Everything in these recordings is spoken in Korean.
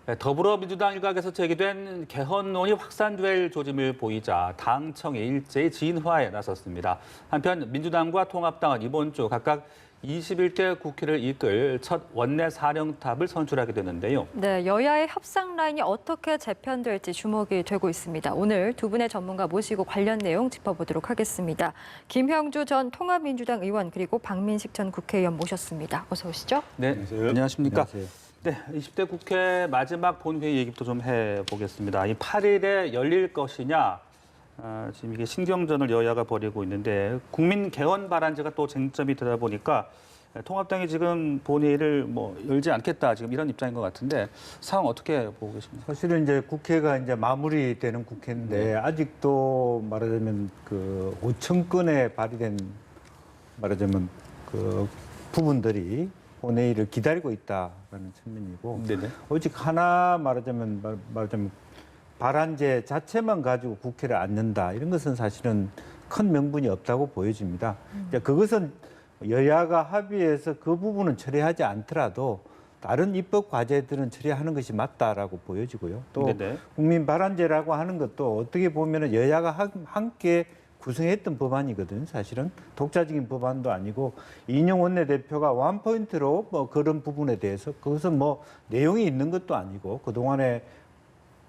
네, 더불어민주당 일각에서 제기된 개헌론이 확산될 조짐을 보이자 당청이 일제히 진화에 나섰습니다. 한편 민주당과 통합당은 이번 주 각각 21대 국회를 이끌 첫 원내 사령탑을 선출하게 되는데요. 네, 여야의 협상 라인이 어떻게 재편될지 주목이 되고 있습니다. 오늘 두 분의 전문가 모시고 관련 내용 짚어보도록 하겠습니다. 김형주 전 통합민주당 의원 그리고 박민식 전 국회의원 모셨습니다. 어서 오시죠. 네, 안녕하세요. 안녕하십니까? 안녕하세요. 네, 20대 국회 마지막 본회의 얘기부터 좀 해보겠습니다. 이 8일에 열릴 것이냐, 지금 이게 신경전을 여야가 벌이고 있는데 국민 개헌 발안제가 또 쟁점이 되다 보니까 통합당이 지금 본회의를 열지 않겠다 지금 이런 입장인 것 같은데 상황 어떻게 보고 계십니까? 사실은 이제 국회가 이제 마무리되는 국회인데 아직도 말하자면 그 5천 건에 발의된 말하자면 그 부분들이 본회의를 기다리고 있다라는 측면이고 네네. 오직 하나 말하자면 발안제 자체만 가지고 국회를 앉는다 이런 것은 사실은 큰 명분이 없다고 보여집니다. 이제 그것은 여야가 합의해서 그 부분은 처리하지 않더라도 다른 입법 과제들은 처리하는 것이 맞다라고 보여지고요. 또 네네. 국민 발안제라고 하는 것도 어떻게 보면은 여야가 함께 구성했던 법안이거든. 사실은 독자적인 법안도 아니고 이인영 원내대표가 원포인트로 그런 부분에 대해서 그것은 내용이 있는 것도 아니고 그동안에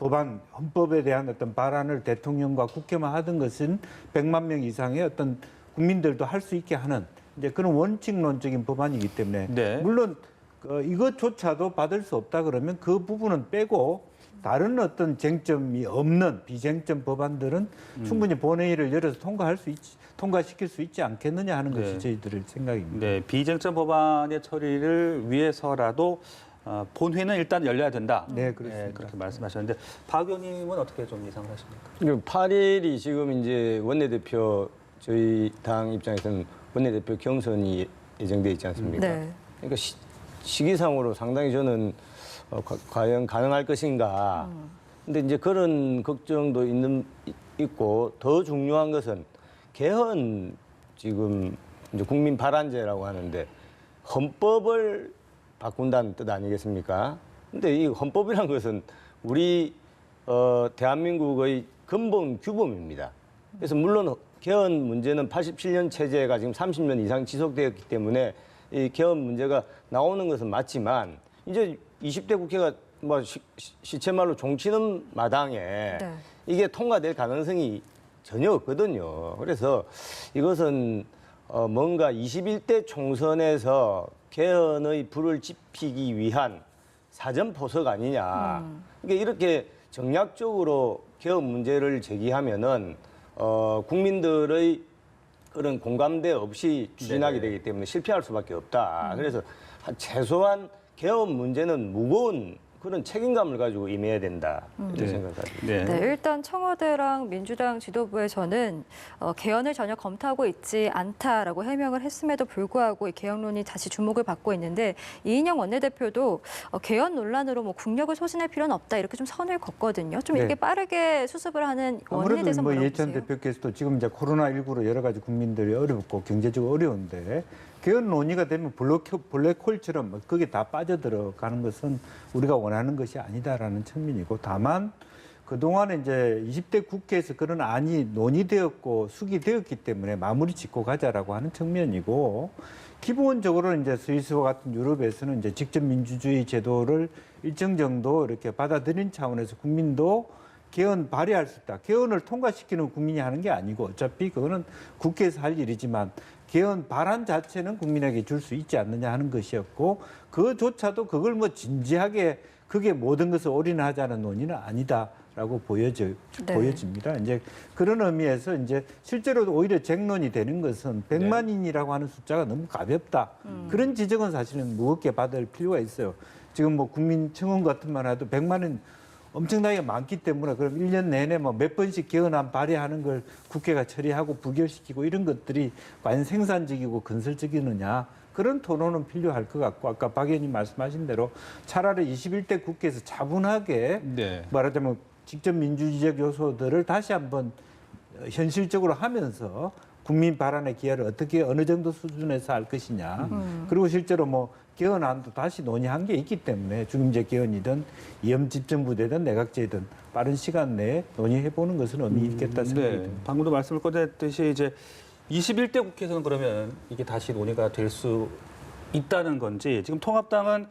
법안, 헌법에 대한 어떤 발안을 대통령과 국회만 하던 것은 100만 명 이상의 어떤 국민들도 할 수 있게 하는 이제 그런 원칙론적인 법안이기 때문에 네. 물론 이것조차도 받을 수 없다 그러면 그 부분은 빼고 다른 어떤 쟁점이 없는 비쟁점 법안들은 충분히 본회의를 열어서 통과시킬 수 있지 않겠느냐 하는 것이 네. 저희들의 생각입니다. 네, 비쟁점 법안의 처리를 위해서라도 본회의는 일단 열려야 된다. 네, 그렇습니다. 네, 그렇게 말씀하셨는데 박 의원님은 어떻게 좀 예상하십니까? 8일이 지금 이제 원내대표 저희 당 입장에서는 원내대표 경선이 예정돼 있지 않습니까? 네. 그러니까 시기상으로 상당히 저는 과연 가능할 것인가. 근데 이제 그런 걱정도 있고 더 중요한 것은 개헌 지금 이제 국민 발안제라고 하는데 헌법을 바꾼다는 뜻 아니겠습니까? 근데 이 헌법이란 것은 우리 대한민국의 근본 규범입니다. 그래서 물론 개헌 문제는 87년 체제가 지금 30년 이상 지속되었기 때문에 이 개헌 문제가 나오는 것은 맞지만 이제 20대 국회가 시체말로 종치는 마당에 네. 이게 통과될 가능성이 전혀 없거든요. 그래서 이것은 뭔가 21대 총선에서 개헌의 불을 지피기 위한 사전 포석 아니냐. 그러니까 이렇게 정략적으로 개헌 문제를 제기하면은 국민들의 그런 공감대 없이 추진하게 되기 때문에 실패할 수밖에 없다. 그래서 최소한 개헌 문제는 무거운 그런 책임감을 가지고 임해야 된다. 이런 생각합니다. 네. 네, 일단 청와대랑 민주당 지도부에서는 개헌을 전혀 검토하고 있지 않다라고 해명을 했음에도 불구하고 이 개헌론이 다시 주목을 받고 있는데 이인영 원내대표도 개헌 논란으로 국력을 소진할 필요는 없다 이렇게 좀 선을 걷거든요. 좀 네. 이렇게 빠르게 수습을 하는 원인에 아무래도 대해서 뭐라고 예천 보세요? 대표께서도 지금 이제 코로나19로 여러 가지 국민들이 어렵고 경제적으로 어려운데 개헌 논의가 되면 블랙홀처럼 거기에 다 빠져들어가는 것은 우리가 원하는 것이 아니다라는 측면이고 다만 그동안에 이제 20대 국회에서 그런 안이 논의되었고 수기되었기 때문에 마무리 짓고 가자라고 하는 측면이고 기본적으로 이제 스위스와 같은 유럽에서는 이제 직접 민주주의 제도를 일정 정도 이렇게 받아들인 차원에서 국민도 개헌 발의할 수 있다. 개헌을 통과시키는 국민이 하는 게 아니고 어차피 그거는 국회에서 할 일이지만 개헌 발안 자체는 국민에게 줄 수 있지 않느냐 하는 것이었고 그조차도 그걸 진지하게 그게 모든 것을 올인하자는 논의는 아니다라고 보여집니다. 이제 그런 의미에서 이제 실제로 오히려 쟁론이 되는 것은 100만인이라고 하는 숫자가 너무 가볍다. 그런 지적은 사실은 무겁게 받을 필요가 있어요. 지금 국민청원 같은 만 해도 100만은 엄청나게 많기 때문에 그럼 1년 내내 몇 번씩 개헌안 발의하는 걸 국회가 처리하고 부결시키고 이런 것들이 과연 생산적이고 건설적이느냐 그런 토론은 필요할 것 같고 아까 박 의원님 말씀하신 대로 차라리 21대 국회에서 차분하게 네. 말하자면 직접 민주주의적 요소들을 다시 한번 현실적으로 하면서 국민 발안의 기회를 어떻게 어느 정도 수준에서 할 것이냐 그리고 실제로 개헌안도 다시 논의한 게 있기 때문에 중임제 개헌이든 이념집정부대든 내각제든 빠른 시간 내에 논의해보는 것은 의미 있겠다 생각이 네. 듭니다. 방금도 말씀을 꺼냈듯이 이제 21대 국회에서는 그러면 이게 다시 논의가 될 수 있다는 건지 지금 통합당은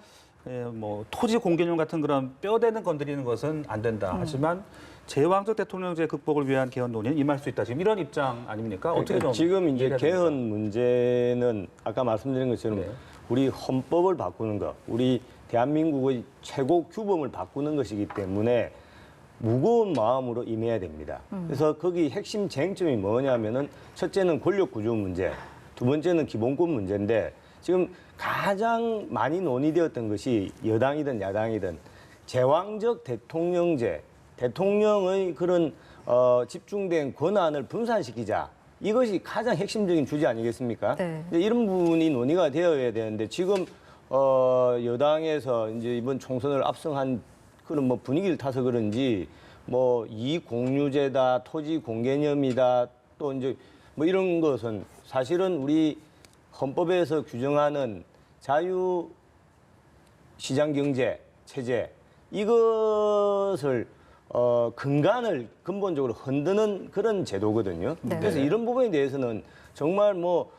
뭐 토지 공개념 같은 그런 뼈대는 건드리는 것은 안 된다. 하지만 제왕적 대통령제 극복을 위한 개헌 논의는 임할 수 있다. 지금 이런 입장 아닙니까? 어떻게 좀 지금 이제 이해가 개헌 됩니까? 문제는 아까 말씀드린 것처럼 네. 우리 헌법을 바꾸는 것, 우리 대한민국의 최고 규범을 바꾸는 것이기 때문에 무거운 마음으로 임해야 됩니다. 그래서 거기 핵심 쟁점이 뭐냐면은 첫째는 권력 구조 문제, 두 번째는 기본권 문제인데 지금 가장 많이 논의되었던 것이 여당이든 야당이든 제왕적 대통령제, 대통령의 그런 집중된 권한을 분산시키자. 이것이 가장 핵심적인 주제 아니겠습니까? 네. 이제 이런 부분이 논의가 되어야 되는데 지금 여당에서 이제 이번 총선을 압승한 그런 뭐 분위기를 타서 그런지 뭐 이익공유제다, 토지 공개념이다, 또 이제 뭐 이런 것은 사실은 우리 헌법에서 규정하는 자유 시장 경제 체제 이것을 근간을 근본적으로 흔드는 그런 제도거든요. 네. 그래서 이런 부분에 대해서는 정말 뭐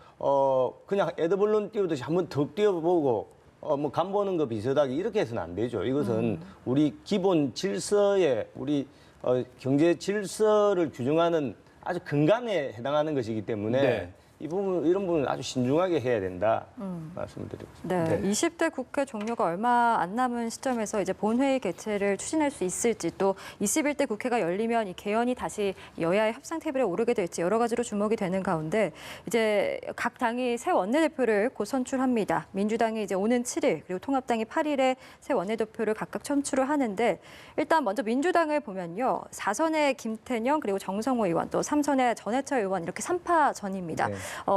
그냥 에드벌룬 띄우듯이 한번 더 띄워보고 뭐 간 보는 거 비슷하게 이렇게 해서는 안 되죠. 이것은 우리 기본 질서에 우리 경제 질서를 규정하는 아주 근간에 해당하는 것이기 때문에 네. 이 부분 이런 부분은 아주 신중하게 해야 된다 말씀드리고 있습니다. 네, 20대 국회 종료가 얼마 안 남은 시점에서 이제 본회의 개최를 추진할 수 있을지 또 21대 국회가 열리면 이 개헌이 다시 여야의 협상 테이블에 오르게 될지 여러 가지로 주목이 되는 가운데 이제 각 당이 새 원내대표를 곧 선출합니다. 민주당이 이제 오는 7일 그리고 통합당이 8일에 새 원내대표를 각각 선출을 하는데 일단 먼저 민주당을 보면요. 4선의 김태년 그리고 정성호 의원 또 3선의 전해철 의원 이렇게 3파전입니다. 네.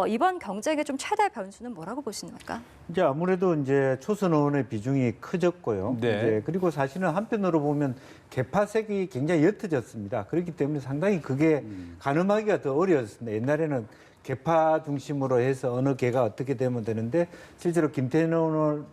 이번 경쟁의 좀 최대 변수는 뭐라고 보십니까? 이제 아무래도 이제 초선 의원의 비중이 커졌고요. 네. 이제 그리고 사실은 한편으로 보면 개파색이 굉장히 옅어졌습니다. 그렇기 때문에 상당히 그게 가늠하기가 더 어려웠습니다. 옛날에는 개파 중심으로 해서 어느 개가 어떻게 되면 되는데 실제로 김태년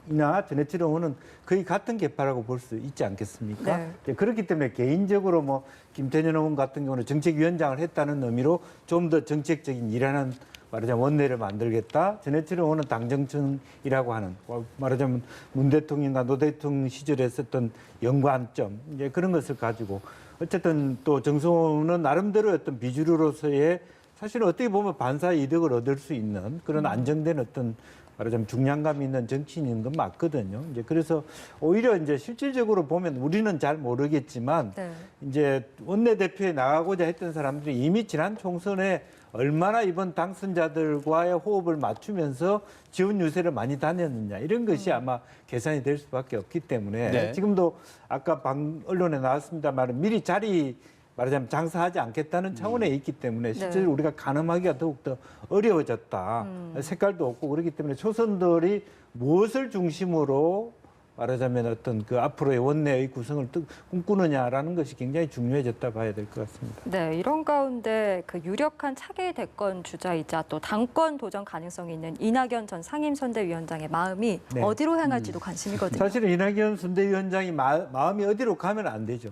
의원이나 전해철 의원은 거의 같은 개파라고 볼 수 있지 않겠습니까? 네. 이제 그렇기 때문에 개인적으로 뭐 김태년 의원 같은 경우는 정책위원장을 했다는 의미로 좀 더 정책적인 일하는 말하자면 원내를 만들겠다. 전해철 의원은 당정청이라고 하는 말하자면 문 대통령과 노 대통령 시절에 했었던 연관점 이제 그런 것을 가지고 어쨌든 또 정성호는 나름대로 어떤 비주류로서의 사실 어떻게 보면 반사 이득을 얻을 수 있는 그런 안정된 어떤 말하자면 중량감 있는 정치인인 건 맞거든요. 이제 그래서 오히려 이제 실질적으로 보면 우리는 잘 모르겠지만 네. 이제 원내대표에 나가고자 했던 사람들이 이미 지난 총선에 얼마나 이번 당선자들과의 호흡을 맞추면서 지원 유세를 많이 다녔느냐 이런 것이 아마 계산이 될 수밖에 없기 때문에 네. 지금도 아까 언론에 나왔습니다만 미리 자리 말하자면 장사하지 않겠다는 차원에 있기 때문에 실제로 우리가 가늠하기가 더욱더 어려워졌다. 색깔도 없고 그렇기 때문에 초선들이 무엇을 중심으로 말하자면 어떤 그 앞으로의 원내의 구성을 꿈꾸느냐라는 것이 굉장히 중요해졌다 봐야 될 것 같습니다. 네, 이런 가운데 그 유력한 차기 대권 주자이자 또 당권 도전 가능성이 있는 이낙연 전 상임선대위원장의 마음이 네. 어디로 향할지도 관심이거든요. 사실은 이낙연 선대위원장이 마음이 어디로 가면 안 되죠.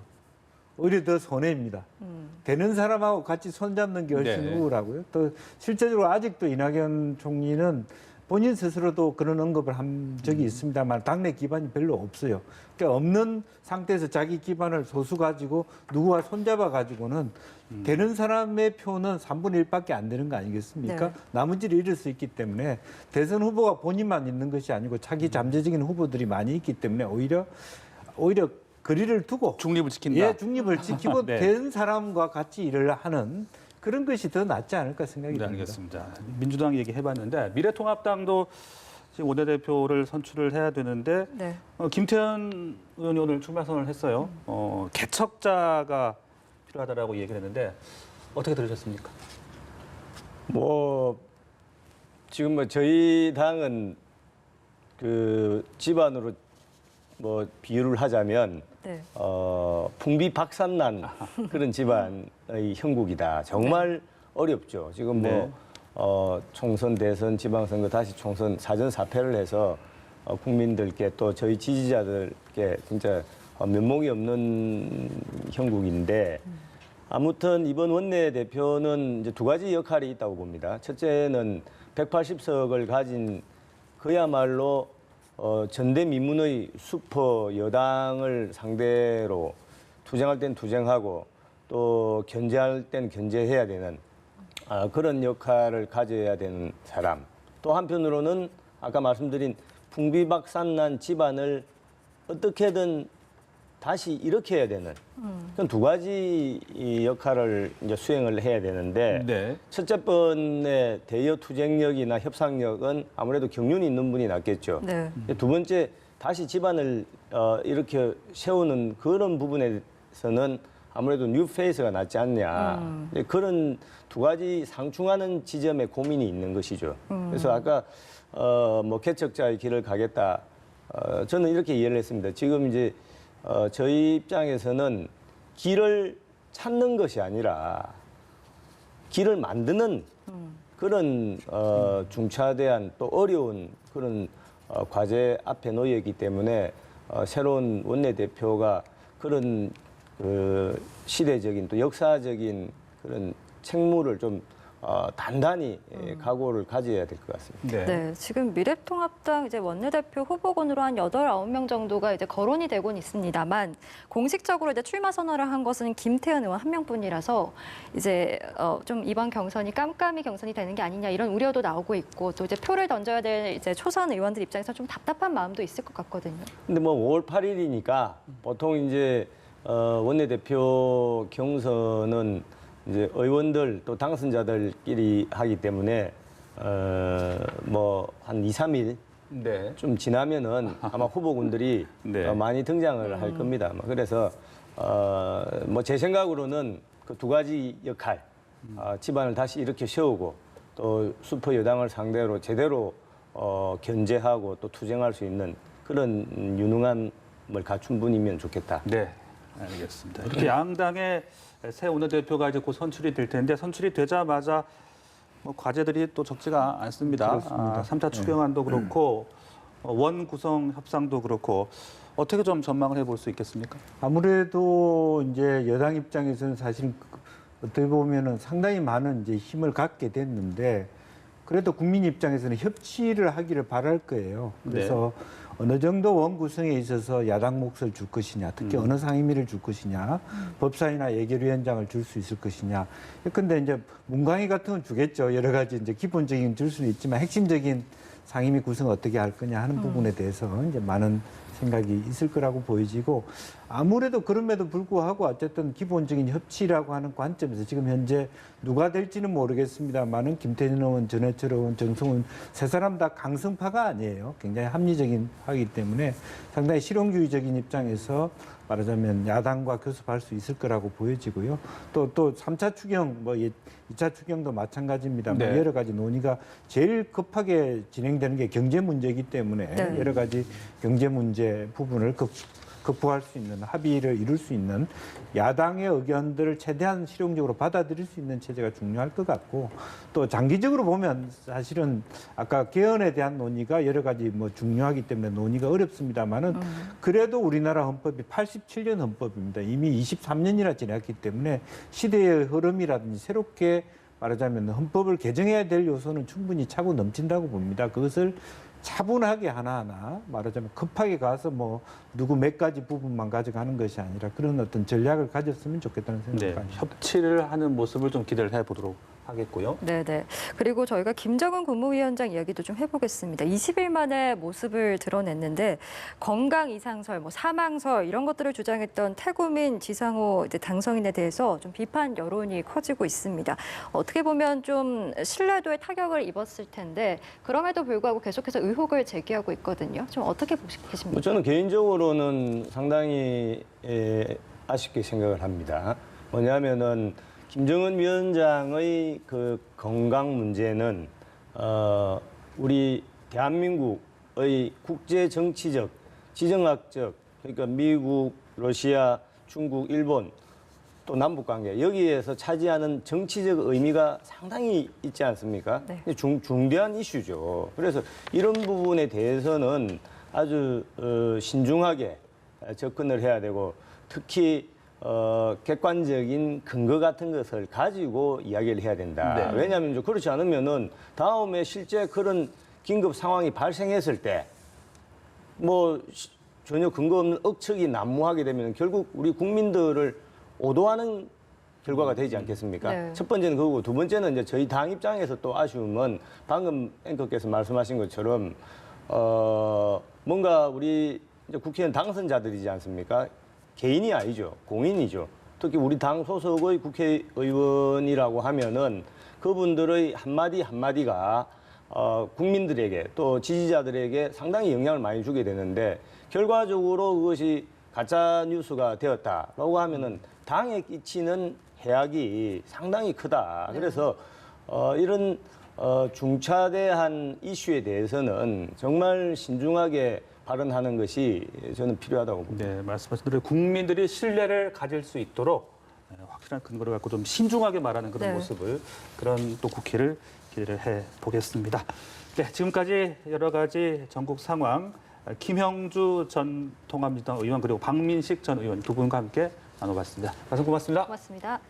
오히려 더 손해입니다. 되는 사람하고 같이 손잡는 게 훨씬 네. 우울하고요. 또 실제적으로 아직도 이낙연 총리는 본인 스스로도 그런 언급을 한 적이 있습니다만 당내 기반이 별로 없어요. 그러니까 없는 상태에서 자기 기반을 소수 가지고 누구와 손잡아 가지고는 되는 사람의 표는 3분의 1밖에 안 되는 거 아니겠습니까? 네. 나머지를 잃을 수 있기 때문에 대선 후보가 본인만 있는 것이 아니고 차기 잠재적인 후보들이 많이 있기 때문에 오히려 거리를 두고 중립을 지킨다. 예, 중립을 지키고 네. 된 사람과 같이 일을 하는 그런 것이 더 낫지 않을까 생각이 네, 듭니다. 알겠습니다. 민주당 얘기해봤는데 미래통합당도 지금 원내대표를 선출을 해야 되는데 네. 김태현 의원이 오늘 출마 선언을 했어요. 개척자가 필요하다라고 얘기를 했는데 어떻게 들으셨습니까? 뭐 지금 뭐 저희 당은 그 집안으로 뭐 비유를 하자면 네. 풍비박산난 그런 집안의 형국이다. 정말 어렵죠. 지금 뭐 네. 총선, 대선, 지방선거 다시 총선 사전 사패를 해서 국민들께 또 저희 지지자들께 진짜 면목이 없는 형국인데 아무튼 이번 원내대표는 이제 두 가지 역할이 있다고 봅니다. 첫째는 180석을 가진 그야말로 전대미문의 슈퍼 여당을 상대로 투쟁할 땐 투쟁하고 또 견제할 땐 견제해야 되는 그런 역할을 가져야 되는 사람. 또 한편으로는 아까 말씀드린 풍비박산난 집안을 어떻게든 다시 일으켜야 되는 그런 두 가지 이 역할을 이제 수행을 해야 되는데 네. 첫째 번의 대여 투쟁력이나 협상력은 아무래도 경륜이 있는 분이 낫겠죠. 네. 두 번째 다시 집안을 이렇게 세우는 그런 부분에서는 아무래도 뉴페이스가 낫지 않냐. 그런 두 가지 상충하는 지점에 고민이 있는 것이죠. 그래서 아까 뭐 개척자의 길을 가겠다. 저는 이렇게 이해를 했습니다. 지금 이제 저희 입장에서는 길을 찾는 것이 아니라 길을 만드는 그런 중차대한 또 어려운 그런 과제 앞에 놓여 있기 때문에 새로운 원내대표가 그런 그 시대적인 또 역사적인 그런 책무를 좀 단단히 각오를 가져야 될 것 같습니다. 네, 지금 미래통합당 이제 원내대표 후보군으로 한 8, 9명 정도가 이제 거론이 되고는 있습니다만 공식적으로 이제 출마 선언을 한 것은 김태현 의원 한 명뿐이라서 이제 좀 이번 경선이 깜깜이 경선이 되는 게 아니냐 이런 우려도 나오고 있고 또 이제 표를 던져야 될 이제 초선 의원들 입장에서 좀 답답한 마음도 있을 것 같거든요. 근데 뭐 5월 8일이니까 보통 이제 원내대표 경선은 이제 의원들 또 당선자들끼리 하기 때문에 뭐 한 2, 3일 네. 좀 지나면은 아마 후보군들이 네. 많이 등장을 할 겁니다. 아마. 그래서 뭐 제 생각으로는 그 두 가지 역할, 집안을 다시 이렇게 세우고 또 슈퍼 여당을 상대로 제대로 견제하고 또 투쟁할 수 있는 그런 유능함을 갖춘 분이면 좋겠다. 네, 알겠습니다. 이렇게 양당의 새 원내대표가 이제 곧 선출이 될 텐데 선출이 되자마자 뭐 과제들이 또 적지가 않습니다. 그렇습니다. 3차 추경안도 그렇고 원 구성 협상도 그렇고 어떻게 좀 전망을 해볼 수 있겠습니까? 아무래도 이제 여당 입장에서는 사실 어떻게 보면은 상당히 많은 이제 힘을 갖게 됐는데 그래도 국민 입장에서는 협치를 하기를 바랄 거예요. 그래서 어느 정도 원 구성에 있어서 야당 몫을 줄 것이냐, 특히 어느 상임위를 줄 것이냐, 법사위나 예결위원장을 줄 수 있을 것이냐. 근데 이제 문광희 같은 건 주겠죠. 여러 가지 이제 기본적인 줄 수는 있지만 핵심적인 상임위 구성 어떻게 할 거냐 하는 부분에 대해서 이제 많은 생각이 있을 거라고 보여지고 아무래도 그럼에도 불구하고 어쨌든 기본적인 협치라고 하는 관점에서 지금 현재 누가 될지는 모르겠습니다만은 김태년 의원, 전해철 의원, 정성훈 세 사람 다 강성파가 아니에요. 굉장히 합리적인 파이기 때문에 상당히 실용주의적인 입장에서 말하자면 야당과 교섭할 수 있을 거라고 보여지고요. 또 3차 추경, 뭐 2차 추경도 마찬가지입니다만 네. 여러 가지 논의가 제일 급하게 진행되는 게 경제 문제이기 때문에 네. 여러 가지 경제 문제 부분을 극복할 수 있는 합의를 이룰 수 있는 야당의 의견들을 최대한 실용적으로 받아들일 수 있는 체제가 중요할 것 같고 또 장기적으로 보면 사실은 아까 개헌에 대한 논의가 여러 가지 뭐 중요하기 때문에 논의가 어렵습니다만은 그래도 우리나라 헌법이 87년 헌법입니다. 이미 23년이나 지났기 때문에 시대의 흐름이라든지 새롭게 말하자면 헌법을 개정해야 될 요소는 충분히 차고 넘친다고 봅니다. 그것을 차분하게 하나하나 말하자면 급하게 가서 뭐 누구 몇 가지 부분만 가져가는 것이 아니라 그런 어떤 전략을 가졌으면 좋겠다는 생각이 네, 듭니다. 협치를 하는 모습을 좀 기대를 해보도록 하겠고요. 네네. 그리고 저희가 김정은 국무위원장 이야기도 좀 해보겠습니다. 20일 만에 모습을 드러냈는데 건강 이상설, 뭐 사망설 이런 것들을 주장했던 태구민 지상호 이제 당선인에 대해서 좀 비판 여론이 커지고 있습니다. 어떻게 보면 좀 신뢰도에 타격을 입었을 텐데 그럼에도 불구하고 계속해서 의혹을 제기하고 있거든요. 좀 어떻게 계십니까? 뭐 저는 개인적으로는 상당히 아쉽게 생각을 합니다. 뭐냐면은 김정은 위원장의 그 건강 문제는 우리 대한민국의 국제 정치적, 지정학적 그러니까 미국, 러시아, 중국, 일본 또 남북 관계 여기에서 차지하는 정치적 의미가 상당히 있지 않습니까? 네. 중대한 이슈죠. 그래서 이런 부분에 대해서는 아주 신중하게 접근을 해야 되고 특히 객관적인 근거 같은 것을 가지고 이야기를 해야 된다. 네. 왜냐하면 이제 그렇지 않으면은 다음에 실제 그런 긴급 상황이 발생했을 때 뭐 전혀 근거 없는 억측이 난무하게 되면 결국 우리 국민들을 오도하는 결과가 되지 않겠습니까? 네. 첫 번째는 그거고 두 번째는 이제 저희 당 입장에서 또 아쉬움은 방금 앵커께서 말씀하신 것처럼 뭔가 우리 이제 국회의원 당선자들이지 않습니까? 개인이 아니죠. 공인이죠. 특히 우리 당 소속의 국회의원이라고 하면은 그분들의 한마디 한마디가 국민들에게 또 지지자들에게 상당히 영향을 많이 주게 되는데 결과적으로 그것이 가짜 뉴스가 되었다라고 하면은 당에 끼치는 해악이 상당히 크다. 그래서 이런 중차대한 이슈에 대해서는 정말 신중하게 발언하는 것이 저는 필요하다고 봅니다. 네, 말씀하신 대로 국민들이 신뢰를 가질 수 있도록 확실한 근거를 갖고 좀 신중하게 말하는 그런 네. 모습을 그런 또 국회를 기대를 해 보겠습니다. 네, 지금까지 여러 가지 전국 상황 김형주 전 통합민주당 의원 그리고 박민식 전 의원 두 분과 함께 나눠봤습니다. 말씀 고맙습니다. 고맙습니다.